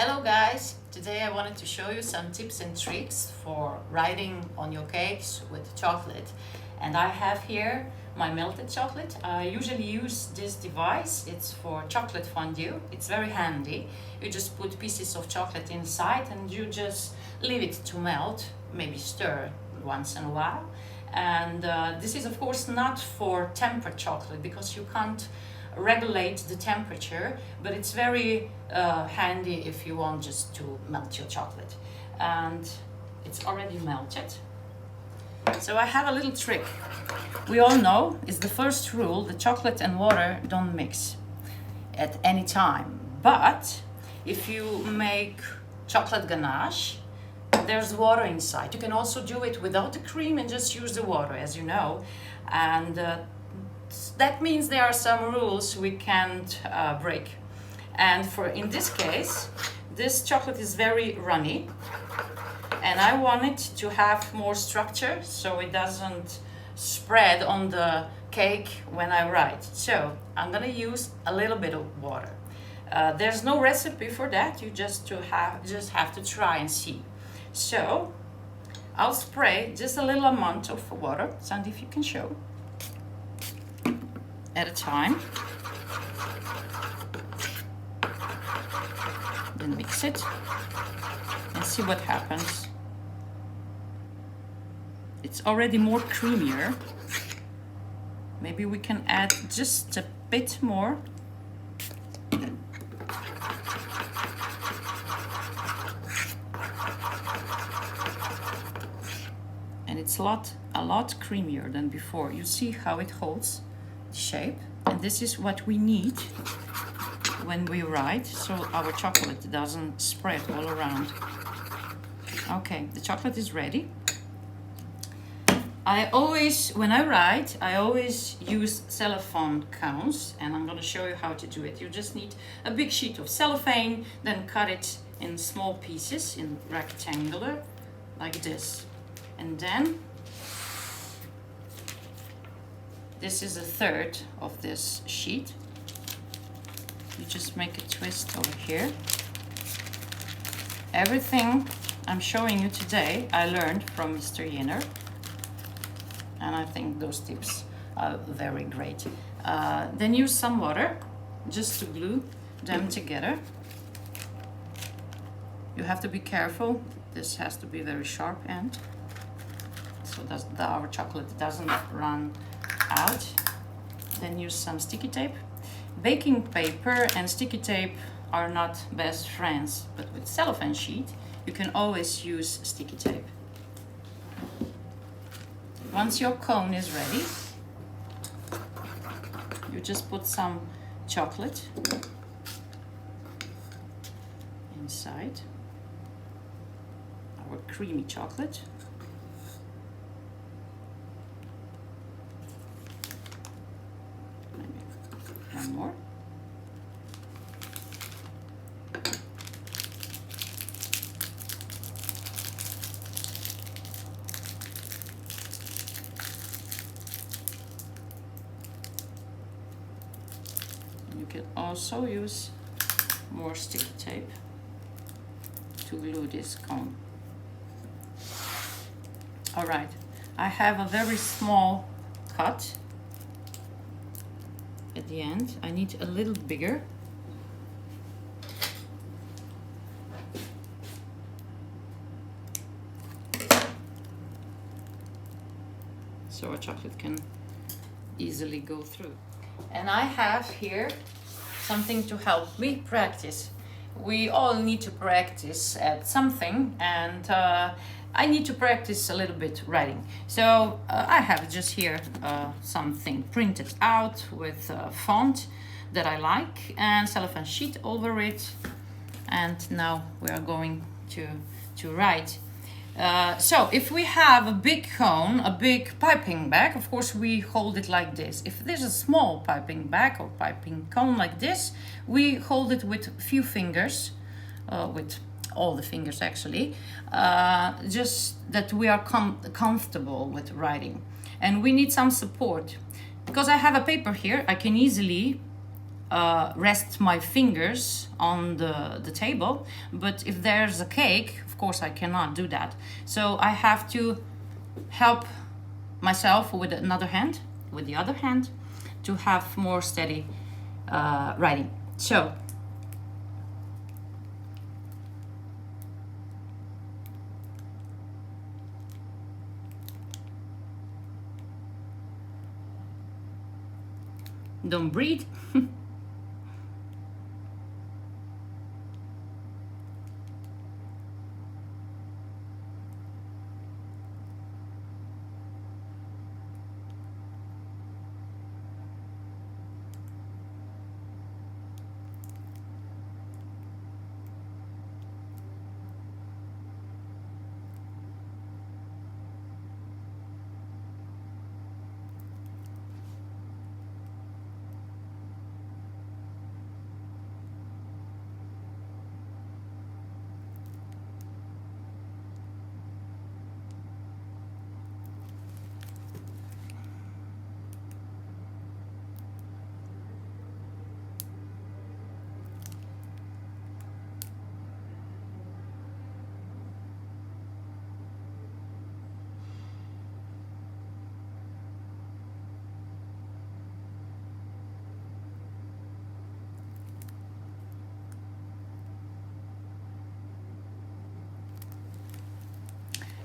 Hello guys, today I wanted to show you some tips and tricks for writing on your cakes with chocolate. And I have here my melted chocolate. I usually use this device, it's for chocolate fondue. It's very handy. You just put pieces of chocolate inside and you just leave it to melt, maybe stir once in a while. And this is of course not for tempered chocolate because you can't regulate the temperature, but it's very handy if you want just to melt your chocolate. And it's already melted. So I have a little trick. We all know it's the first rule, the chocolate and water don't mix at any time. But if you make chocolate ganache, there's water inside. You can also do it without the cream and just use the water, as you know. And that means there are some rules we can't break. And in this case, this chocolate is very runny. And I want it to have more structure so it doesn't spread on the cake when I write. So I'm gonna use a little bit of water. There's no recipe for that, you just have to try and see. So I'll spray just a little amount of water, Sandy, if you can show, at a time. Then mix it and see what happens. It's already more creamier. Maybe we can add just a bit more. And it's a lot creamier than before. You see how it holds the shape, and this is what we need when we write, so our chocolate doesn't spread all around. Okay, the chocolate is ready. When I write, I always use cellophane cones, and I'm going to show you how to do it. You just need a big sheet of cellophane, then cut it in small pieces, in rectangular, like this. And then, this is a third of this sheet. You just make a twist over here. Everything I'm showing you today, I learned from Mr. Yenner. And I think those tips are very great. Then use some water just to glue them together. You have to be careful. This has to be very sharp end, so that our chocolate doesn't run out. Then use some sticky tape. Baking paper and sticky tape are not best friends, but with cellophane sheet, you can always use sticky tape. Once your cone is ready, you just put some chocolate inside, our creamy chocolate. Maybe one more. You can also use more sticky tape to glue this cone. All right, I have a very small cut at the end. I need a little bigger. So our chocolate can easily go through. And I have here something to help me practice. We all need to practice at something, and I need to practice a little bit writing. So I have just here something printed out with font that I like and cellophane sheet over it. And now we are going to write. So if we have a big cone, a big piping bag, of course we hold it like this. If there's a small piping bag or piping cone like this, we hold it with few fingers, with all the fingers actually, just that we are comfortable with writing. And we need some support. Because I have a paper here, I can easily rest my fingers on the table. But if there's a cake, of course I cannot do that. So I have to help myself with another hand, with the other hand, to have more steady writing. So don't breathe.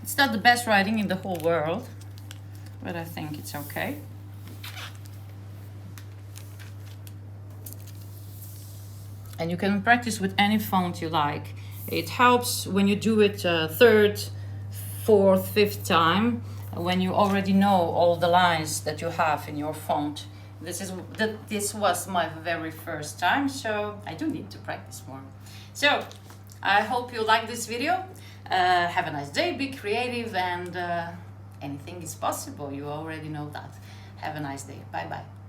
It's not the best writing in the whole world, but I think it's okay. And you can practice with any font you like. It helps when you do it third, fourth, fifth time, when you already know all the lines that you have in your font. This was my very first time, so I do need to practice more. So I hope you like this video. Have a nice day, be creative, and anything is possible. You already know that. Have a nice day. Bye bye.